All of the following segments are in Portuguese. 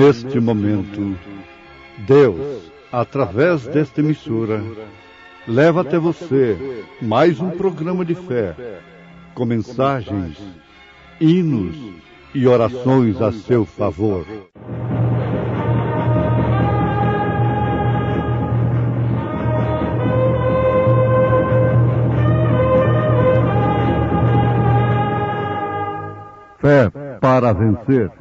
Neste momento, Deus, através desta emissora, leva até você mais um programa de fé, com mensagens, hinos e orações a seu favor. Fé para vencer.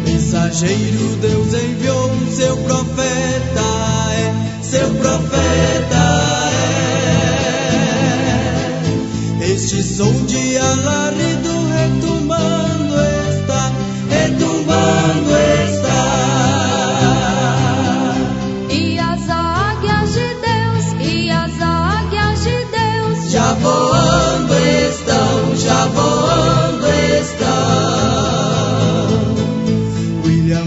Mensageiro, Deus enviou seu profeta, seu profeta é. Este som de alarido retumbando está, retumbando está. E as águias de Deus já voando estão, já voando estão.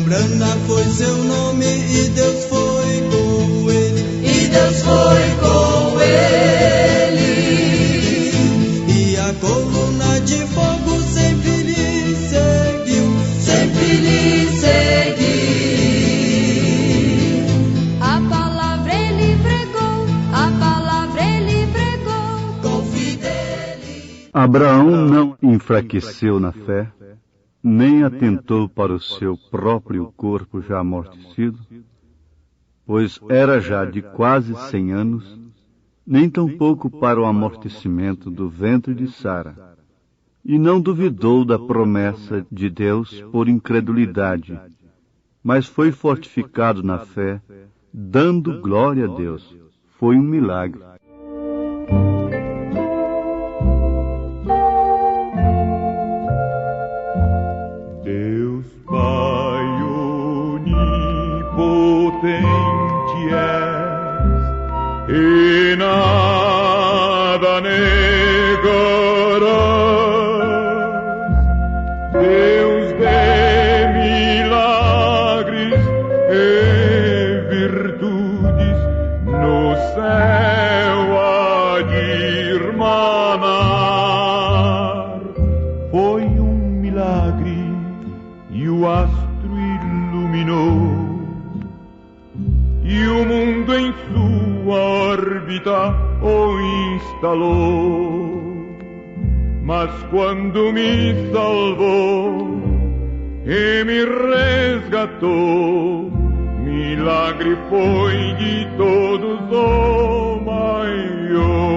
Branda foi seu nome e Deus foi com ele, e Deus foi com ele. E a coluna de fogo sempre lhe seguiu, sempre lhe seguiu. A palavra ele pregou com fidelidade. Abraão não enfraqueceu na fé, nem atentou para o seu próprio corpo já amortecido, pois era já de quase 100 anos, nem tampouco para o amortecimento do ventre de Sara, e não duvidou da promessa de Deus por incredulidade, mas foi fortificado na fé, dando glória a Deus. Foi um milagre. E nada negarás, Deus de milagres e virtudes, no céu há de irmanar. Foi um milagre e o astro iluminou, e o mundo em sua órbita o instalou. Mas quando me salvou e me resgatou, milagre foi de todos o maior.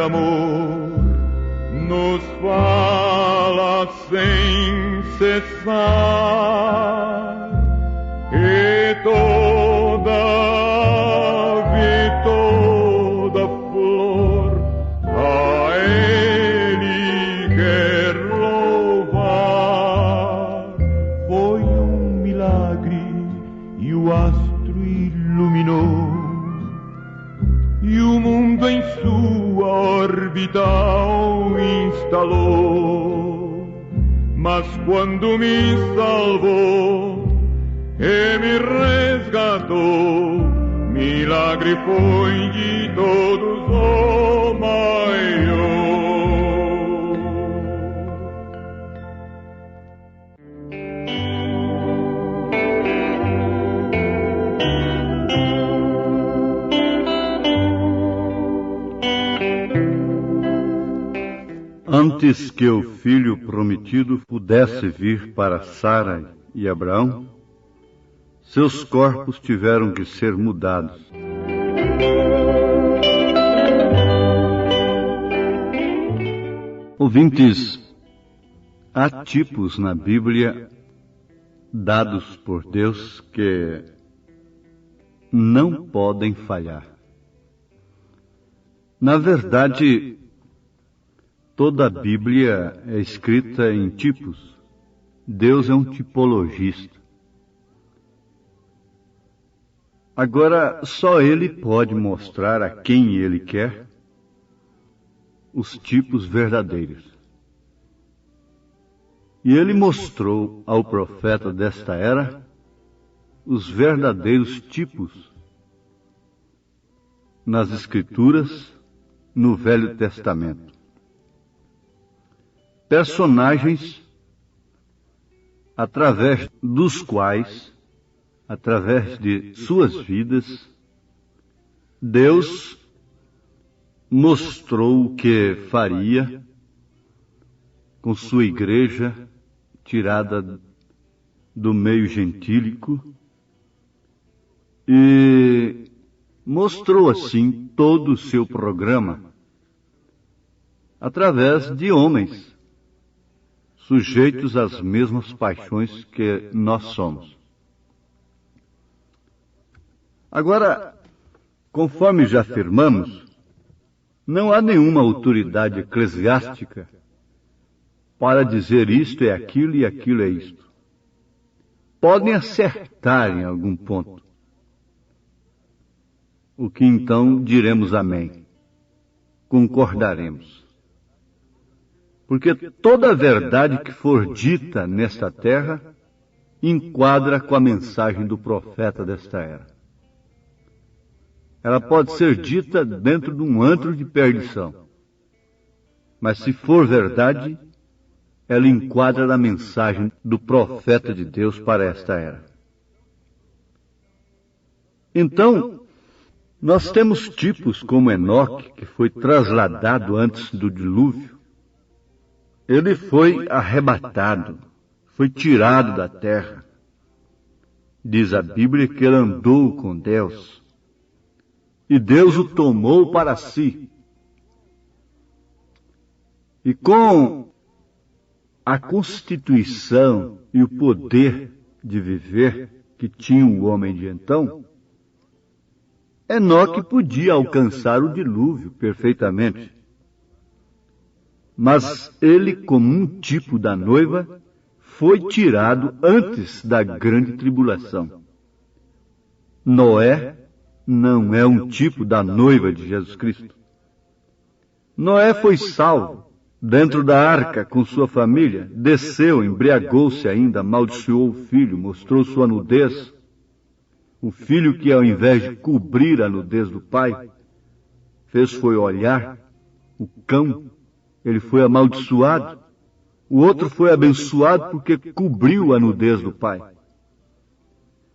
Amor nos fala sem cessar, e toda ave, toda flor a Ele quer louvar. Foi um milagre e o astro iluminou, e o mundo em sua órbita o instalou. Mas quando me salvou e me resgatou, milagre foi de todos o maior. Antes que o filho prometido pudesse vir para Sara e Abraão, seus corpos tiveram que ser mudados. Ouvintes, há tipos na Bíblia dados por Deus que não podem falhar. Na verdade, toda a Bíblia é escrita em tipos. Deus é um tipologista. Agora, só Ele pode mostrar a quem Ele quer os tipos verdadeiros. E Ele mostrou ao profeta desta era os verdadeiros tipos nas Escrituras, no Velho Testamento. Personagens através dos quais, através de suas vidas, Deus mostrou o que faria com sua igreja tirada do meio gentílico e mostrou assim todo o seu programa através de homens sujeitos às mesmas paixões que nós somos. Agora, conforme já afirmamos, não há nenhuma autoridade eclesiástica para dizer isto é aquilo e aquilo é isto. Podem acertar em algum ponto, o que então diremos amém, concordaremos. Porque toda a verdade que for dita nesta terra enquadra com a mensagem do profeta desta era. Ela pode ser dita dentro de um antro de perdição, mas se for verdade, ela enquadra na mensagem do profeta de Deus para esta era. Então, nós temos tipos como Enoque, que foi trasladado antes do dilúvio. Ele foi arrebatado, foi tirado da terra. Diz a Bíblia que ele andou com Deus, e Deus o tomou para si. E com a constituição e o poder de viver que tinha o homem de então, Enoque podia alcançar o dilúvio perfeitamente. Mas ele, como um tipo da noiva, foi tirado antes da grande tribulação. Noé não é um tipo da noiva de Jesus Cristo. Noé foi salvo dentro da arca com sua família, desceu, embriagou-se ainda, amaldiçoou o filho, mostrou sua nudez. O filho que, ao invés de cobrir a nudez do pai, fez foi olhar o cão. Ele foi amaldiçoado. O outro foi abençoado porque cobriu a nudez do pai.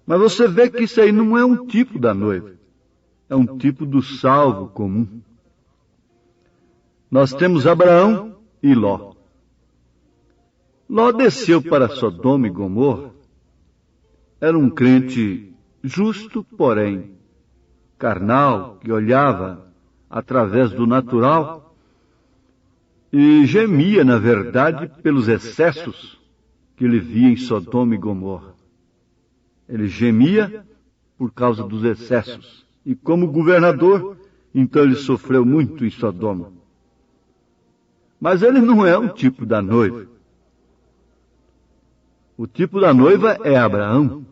Mas você vê que isso aí não é um tipo da noiva. É um tipo do salvo comum. Nós temos Abraão e Ló. Ló desceu para Sodoma e Gomorra. Era um crente justo, porém carnal, que olhava através do natural e gemia, na verdade, pelos excessos que ele via em Sodoma e Gomorra. Ele gemia por causa dos excessos. E como governador, então ele sofreu muito em Sodoma. Mas ele não é um tipo da noiva. O tipo da noiva é Abraão,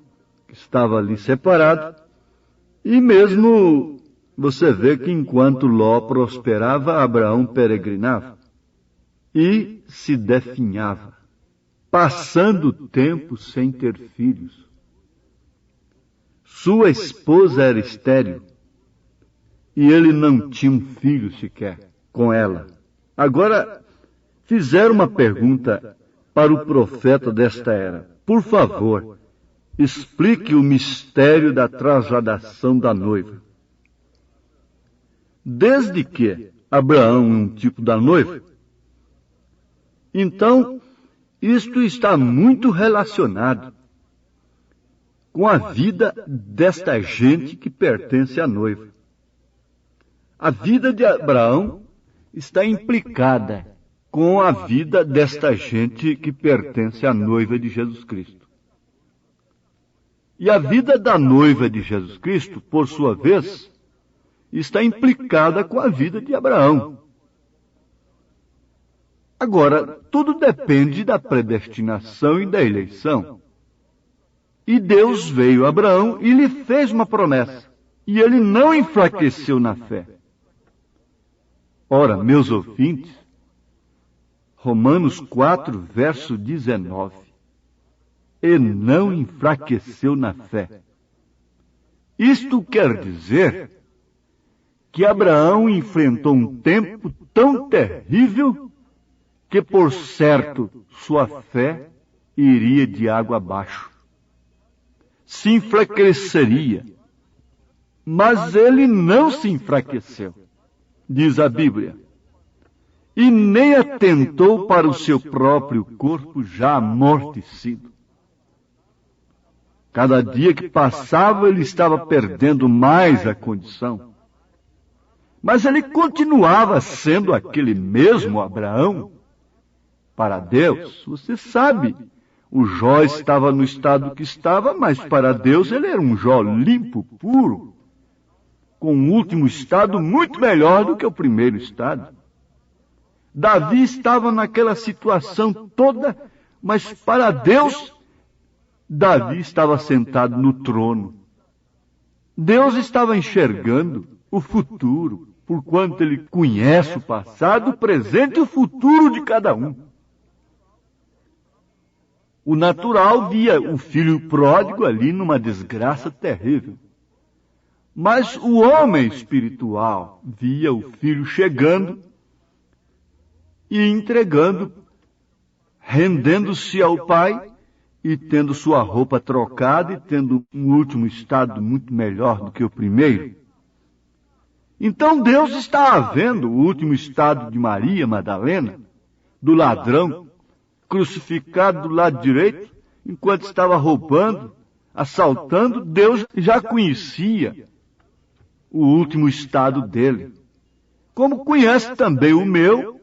que estava ali separado. E mesmo você vê que enquanto Ló prosperava, Abraão peregrinava e se definhava, passando tempo sem ter filhos. Sua esposa era estéril e ele não tinha um filho sequer com ela. Agora, fizeram uma pergunta para o profeta desta era. Por favor, explique o mistério da trasladação da noiva. Desde que Abraão é um tipo da noiva, então, isto está muito relacionado com a vida desta gente que pertence à noiva. A vida de Abraão está implicada com a vida desta gente que pertence à noiva de Jesus Cristo. E a vida da noiva de Jesus Cristo, por sua vez, está implicada com a vida de Abraão. Agora, tudo depende da predestinação e da eleição. E Deus veio a Abraão e lhe fez uma promessa. E ele não enfraqueceu na fé. Ora, meus ouvintes, Romanos 4, verso 19. E não enfraqueceu na fé. Isto quer dizer que Abraão enfrentou um tempo tão terrível que, por certo, sua fé iria de água abaixo. Se enfraqueceria. Mas ele não se enfraqueceu, diz a Bíblia, e nem atentou para o seu próprio corpo já amortecido. Cada dia que passava, ele estava perdendo mais a condição. Mas ele continuava sendo aquele mesmo Abraão. Para Deus, você sabe, o Jó estava no estado que estava, mas para Deus ele era um Jó limpo, puro, com um último estado muito melhor do que o primeiro estado. Davi estava naquela situação toda, mas para Deus, Davi estava sentado no trono. Deus estava enxergando o futuro, porquanto ele conhece o passado, o presente e o futuro de cada um. O natural via o filho pródigo ali numa desgraça terrível. Mas o homem espiritual via o filho chegando e entregando, rendendo-se ao pai e tendo sua roupa trocada e tendo um último estado muito melhor do que o primeiro. Então Deus está vendo o último estado de Maria Madalena, do ladrão, crucificado do lado direito, enquanto estava roubando, assaltando. Deus já conhecia o último estado dele, como conhece também o meu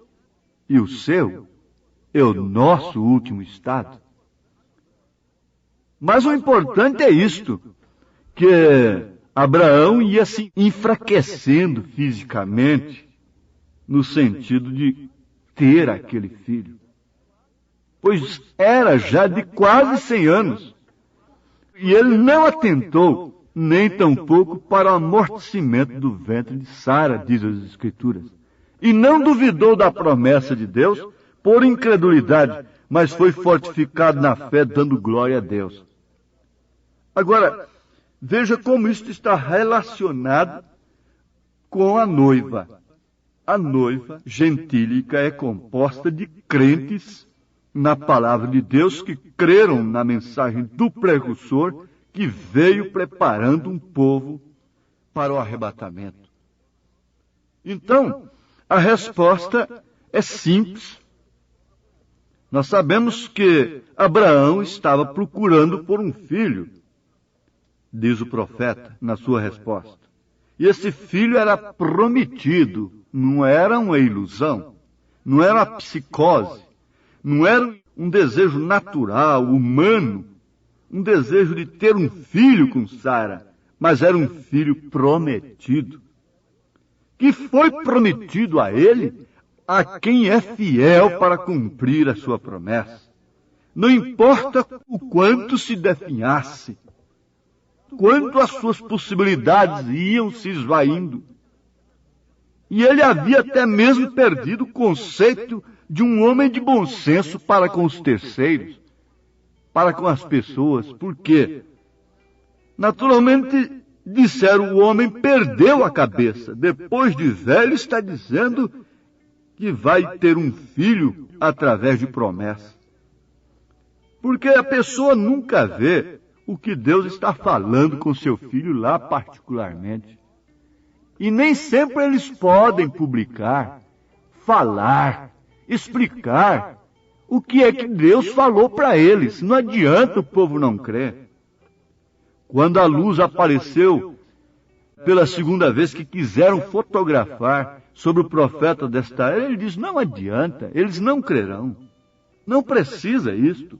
e o seu, é o nosso último estado. Mas o importante é isto, que Abraão ia se enfraquecendo fisicamente, no sentido de ter aquele filho, pois era já de quase 100 anos, e ele não atentou nem tampouco para o amortecimento do ventre de Sara, diz as Escrituras. E não duvidou da promessa de Deus por incredulidade, mas foi fortificado na fé, dando glória a Deus. Agora, veja como isto está relacionado com a noiva. A noiva gentílica é composta de crentes na palavra de Deus que creram na mensagem do precursor, que veio preparando um povo para o arrebatamento. Então, a resposta é simples. Nós sabemos que Abraão estava procurando por um filho, diz o profeta na sua resposta. E esse filho era prometido, não era uma ilusão, não era uma psicose, não era um desejo natural, humano, um desejo de ter um filho com Sara, mas era um filho prometido, que foi prometido a ele, a quem é fiel para cumprir a sua promessa. Não importa o quanto se definhasse, quanto as suas possibilidades iam se esvaindo. E ele havia até mesmo perdido o conceito de um homem de bom senso para com os terceiros, para com as pessoas. Por quê? Naturalmente, disseram, o homem perdeu a cabeça. Depois de velho, está dizendo que vai ter um filho através de promessa. Porque a pessoa nunca vê o que Deus está falando com seu filho lá particularmente. E nem sempre eles podem publicar, falar, explicar o que é que Deus falou para eles. Não adianta o povo não crer. Quando a luz apareceu pela segunda vez que quiseram fotografar sobre o profeta desta era, ele diz, não adianta, eles não crerão. Não precisa isto.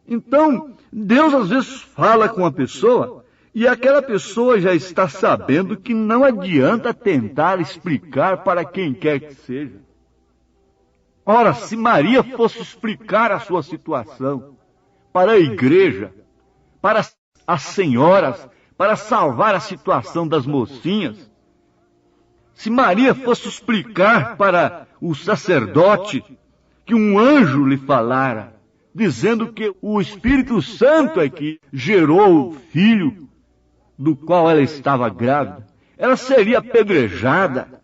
Então, Deus às vezes fala com a pessoa e aquela pessoa já está sabendo que não adianta tentar explicar para quem quer que seja. Ora, se Maria fosse explicar a sua situação para a igreja, para as senhoras, para salvar a situação das mocinhas, se Maria fosse explicar para o sacerdote que um anjo lhe falara, dizendo que o Espírito Santo é que gerou o filho do qual ela estava grávida, ela seria apedrejada,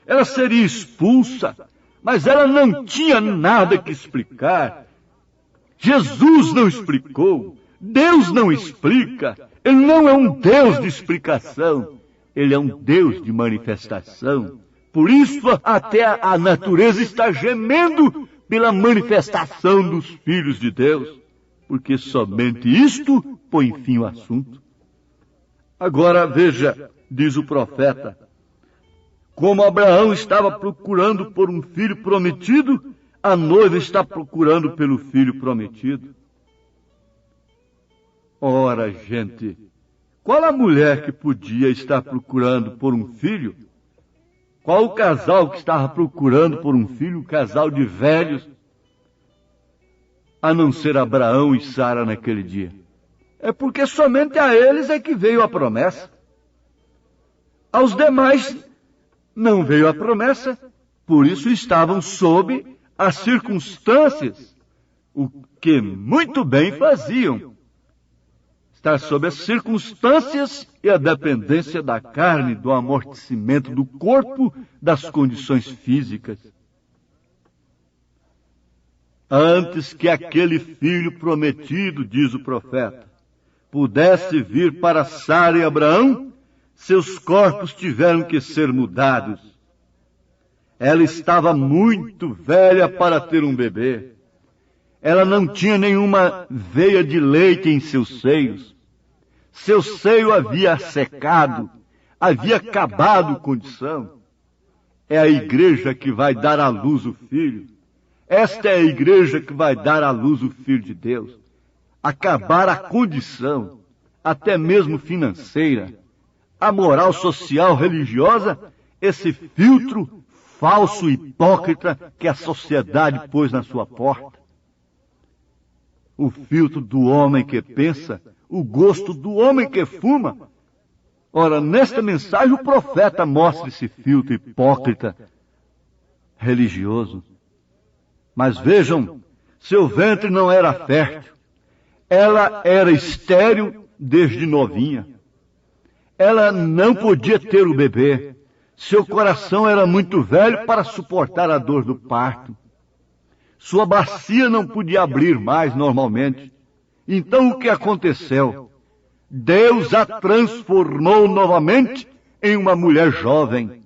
ela seria expulsa, mas ela não tinha nada que explicar. Jesus não explicou, Deus não explica, Ele não é um Deus de explicação, Ele é um Deus de manifestação. Por isso até a natureza está gemendo pela manifestação dos filhos de Deus, porque somente isto põe fim ao assunto. Agora veja, diz o profeta, como Abraão estava procurando por um filho prometido, a noiva está procurando pelo filho prometido. Ora, gente, qual a mulher que podia estar procurando por um filho? Qual o casal que estava procurando por um filho, um casal de velhos, a não ser Abraão e Sara naquele dia? É porque somente a eles é que veio a promessa. Aos demais não veio a promessa, por isso estavam sob as circunstâncias, o que muito bem faziam. Estar sob as circunstâncias e a dependência da carne, do amortecimento do corpo, das condições físicas. Antes que aquele filho prometido, diz o profeta, pudesse vir para Sara e Abraão, seus corpos tiveram que ser mudados. Ela estava muito velha para ter um bebê. Ela não tinha nenhuma veia de leite em seus seios. Seu seio havia secado, havia acabado condição. É a igreja que vai dar à luz o filho. Esta é a igreja que vai dar à luz o Filho de Deus. Acabar a condição, até mesmo financeira, a moral social religiosa, esse filtro falso e hipócrita que a sociedade pôs na sua porta. O filtro do homem que pensa, o gosto do homem que fuma. Ora, nesta mensagem o profeta mostra esse filtro hipócrita religioso. Mas vejam, seu ventre não era fértil. Ela era estéril desde novinha. Ela não podia ter o bebê. Seu coração era muito velho para suportar a dor do parto. Sua bacia não podia abrir mais normalmente. Então o que aconteceu? Deus a transformou novamente em uma mulher jovem.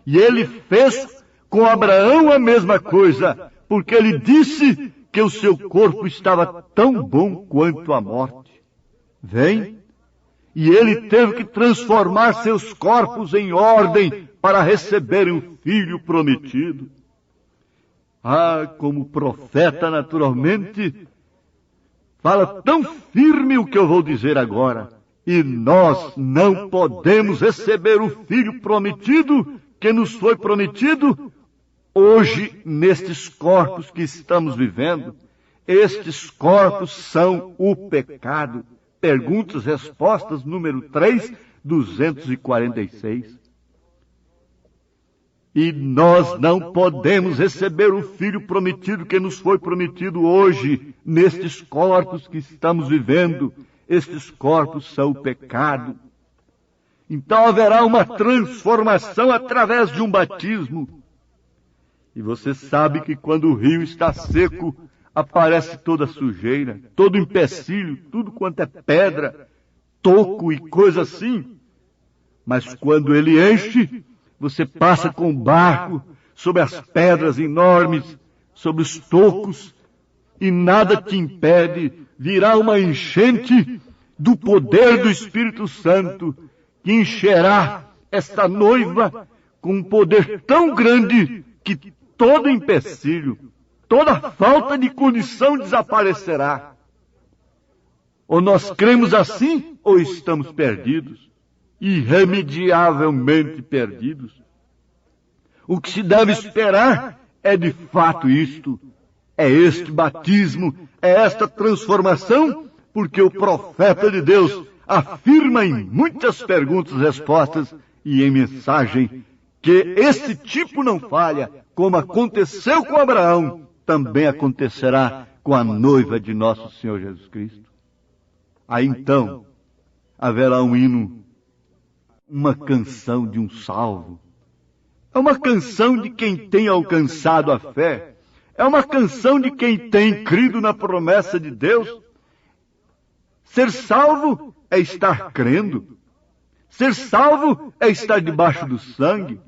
E Ele fez com Abraão a mesma coisa, porque Ele disse que o seu corpo estava tão bom quanto a morte. Vem, e Ele teve que transformar seus corpos em ordem para receberem o filho prometido. Ah, como profeta, naturalmente, fala tão firme o que eu vou dizer agora. E nós não podemos receber o filho prometido que nos foi prometido hoje nestes corpos que estamos vivendo. Estes corpos são o pecado. Perguntas, respostas, número 3, 246. E nós não podemos receber o Filho prometido que nos foi prometido hoje, nestes corpos que estamos vivendo. Estes corpos são o pecado. Então haverá uma transformação através de um batismo. E você sabe que quando o rio está seco, aparece toda a sujeira, todo empecilho, tudo quanto é pedra, toco e coisa assim. Mas quando ele enche, você passa com o barco sobre as pedras enormes, sobre os tocos, e nada te impede. Virá uma enchente do poder do Espírito Santo, que encherá esta noiva com um poder tão grande que todo empecilho, toda falta de condição desaparecerá. Ou nós cremos assim, ou estamos perdidos, irremediavelmente perdidos. O que se deve esperar é de fato isto, é este batismo, é esta transformação, porque o profeta de Deus afirma em muitas perguntas e respostas e em mensagem que esse tipo não falha, como aconteceu com Abraão, também acontecerá com a noiva de nosso Senhor Jesus Cristo. Aí então haverá um hino, uma canção de um salvo. É uma canção de quem tem alcançado a fé. É uma canção de quem tem crido na promessa de Deus. Ser salvo é estar crendo. Ser salvo é estar debaixo do sangue.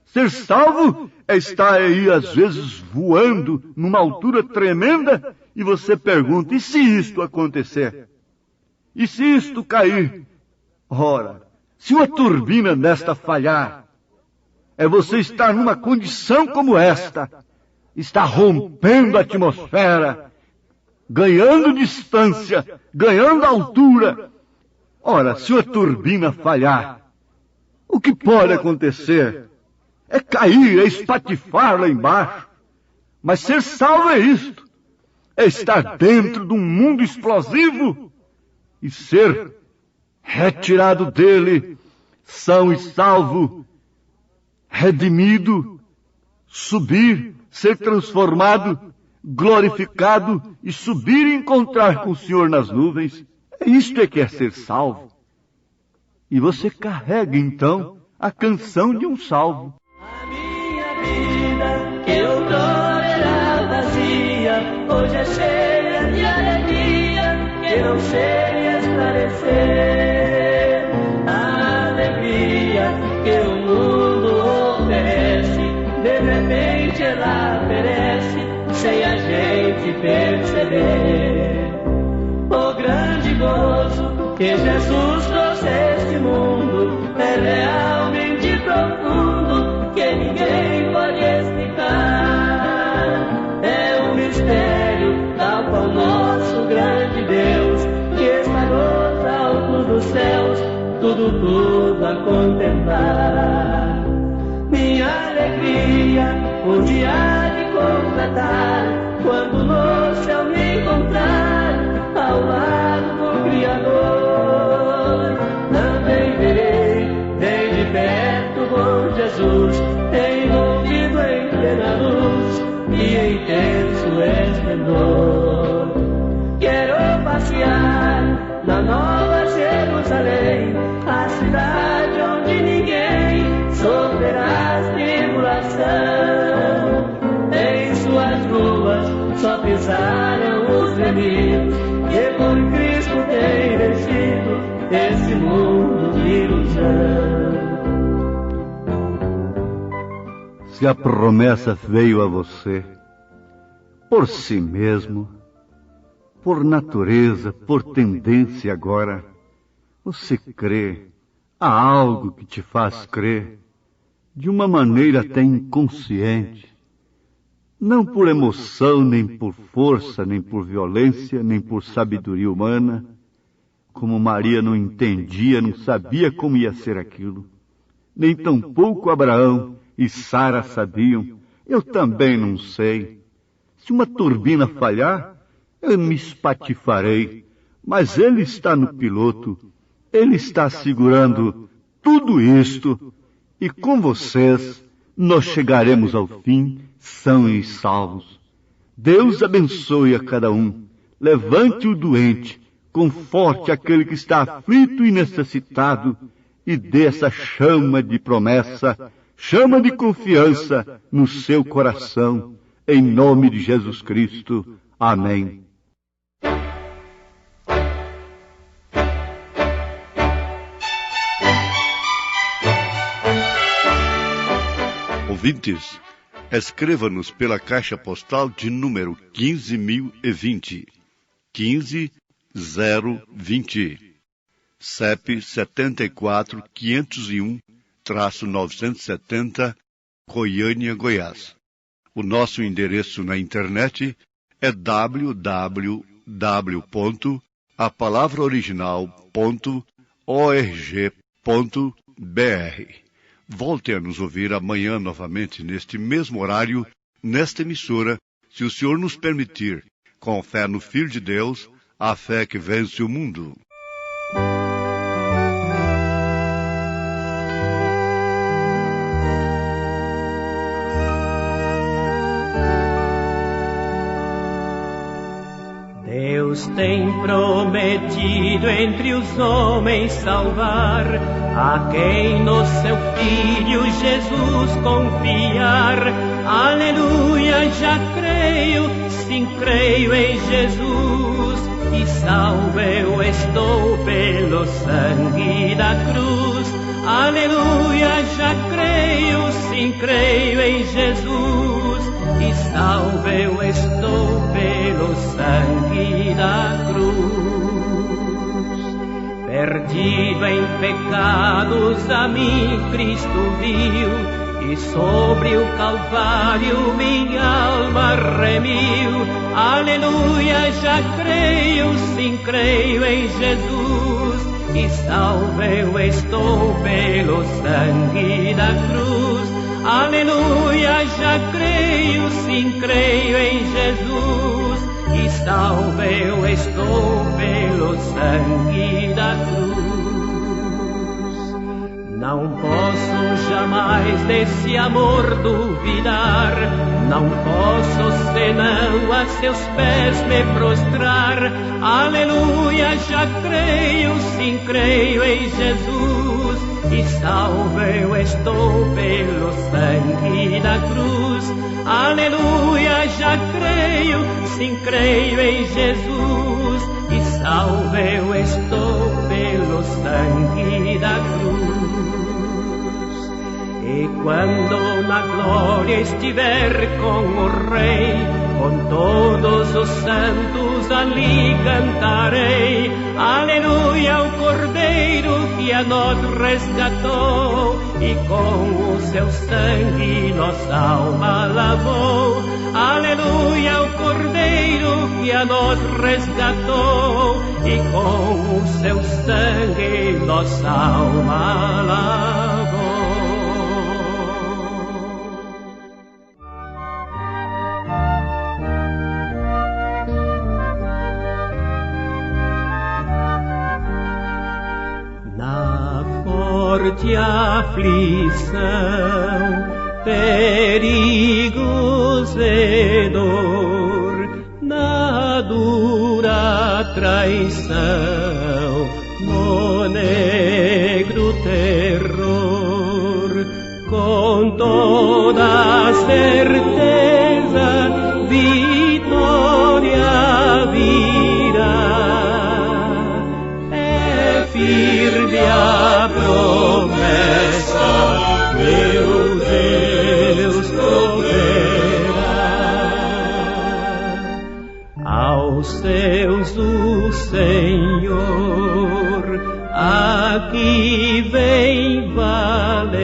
Ser salvo é estar aí, às vezes, voando numa altura tremenda, e você pergunta, e se isto acontecer? E se isto cair? Ora, se uma turbina desta falhar, é você estar numa condição como esta, está rompendo a atmosfera, ganhando distância, ganhando altura. Ora, se uma turbina falhar, o que pode acontecer? É cair, é espatifar lá embaixo. Mas ser salvo é isto, é estar dentro de um mundo explosivo e ser retirado dele, são e salvo, redimido, subir, ser transformado, glorificado e subir e encontrar com o Senhor nas nuvens. Isto é que é ser salvo. E você carrega então a canção de um salvo. A minha vida, que outrora era vazia, hoje é cheia de alegria, que não sei esclarecer. A alegria que o mundo oferece, de repente ela perece, sem a gente perceber. O grande gozo que Jesus trouxe a este mundo é realmente profundo, que ninguém pode explicar. É um mistério tal qual nosso grande Deus, que está nos altos dos céus, tudo a contemplar. Minha alegria um dia há de completar, quando no céu me encontrar ao lado do Criador. Também verei bem de perto bom Jesus, envolvido em plena luz e em intenso esplendor. Quero passear na Nova Jerusalém, a cidade onde ninguém sofrerá tribulação. Em suas ruas só pisaram os remidos, que por Cristo tem vencido esse mundo de ilusão. Se a promessa veio a você por si mesmo, por natureza, por tendência agora, você crê, há algo que te faz crer, de uma maneira até inconsciente, não por emoção, nem por força, nem por violência, nem por sabedoria humana, como Maria não entendia, não sabia como ia ser aquilo, nem tampouco Abraão e Sara sabiam, eu também não sei. Se uma turbina falhar, eu me espatifarei, mas ele está no piloto, ele está segurando tudo isto, e com vocês nós chegaremos ao fim, são e salvos. Deus abençoe a cada um, levante o doente, conforte aquele que está aflito e necessitado, e dê essa chama de promessa, chama de confiança no seu coração, em nome de Jesus Cristo. Amém. Ouvintes, escreva-nos pela caixa postal de número 15.020, 15020, CEP 74.501-970, Goiânia, Goiás. O nosso endereço na internet é www.awr.org. a palavra original.org.br. Volte a nos ouvir amanhã novamente neste mesmo horário, nesta emissora, se o Senhor nos permitir, com fé no Filho de Deus, a fé que vence o mundo. Deus tem prometido entre os homens salvar a quem no seu Filho Jesus confiar. Aleluia, já creio, sim, creio em Jesus, e salvo eu estou pelo sangue da cruz. Aleluia, já creio, sim, creio em Jesus, e salvo eu estou pelo sangue da cruz. Perdido em pecados a mim Cristo viu, e sobre o Calvário minha alma remiu. Aleluia, já creio, sim, creio em Jesus, e salvo eu estou pelo sangue da cruz. Aleluia, já creio, sim, creio em Jesus, e salvo eu estou pelo sangue da cruz. Não posso jamais desse amor duvidar, não posso senão a seus pés me prostrar. Aleluia, já creio, sim, creio em Jesus, e salvo eu estou pelo sangue da cruz. Aleluia, já creio, sim, creio em Jesus, e salvo eu estou pelo sangue da cruz. E quando na glória estiver com o Rei, com todos os santos ali cantarei. Aleluia, o Cordeiro que a nós resgatou, e com o seu sangue nossa alma lavou. Aleluia, o Cordeiro que a nós resgatou, e com o seu sangue nossa alma lavou. Forte aflição, perigos e dor, na dura traição, no negro terror, com toda certeza, vitória virá. É firme a promessa, meu Deus proverá. Aos seus o Senhor aqui vem valer,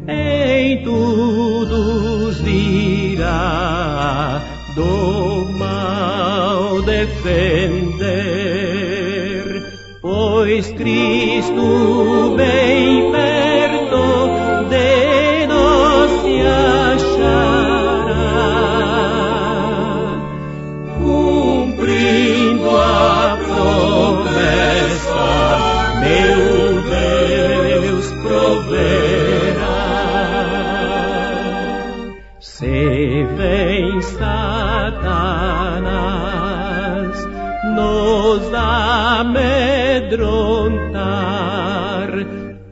em tudo os dirá, do mal defender, pois Cristo bem perto de nós se achará, cumprindo a promessa, meu Deus proverá. Se vem Satanás nos amedrontar,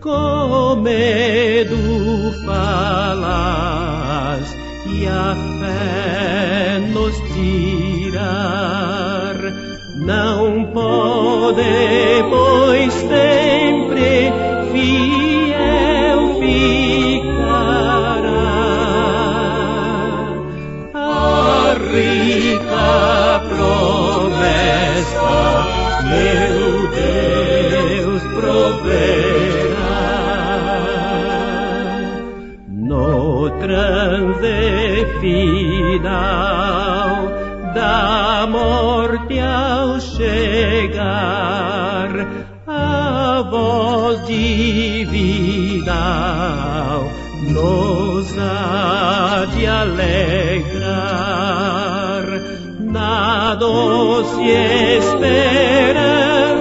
com medo falas e a fé nos tirar, não podemos sempre fiel ficará. A rica promessa, meu Deus proverá. No transe final da a morte ao chegar, a voz divina nos há de alegrar, na doce esperança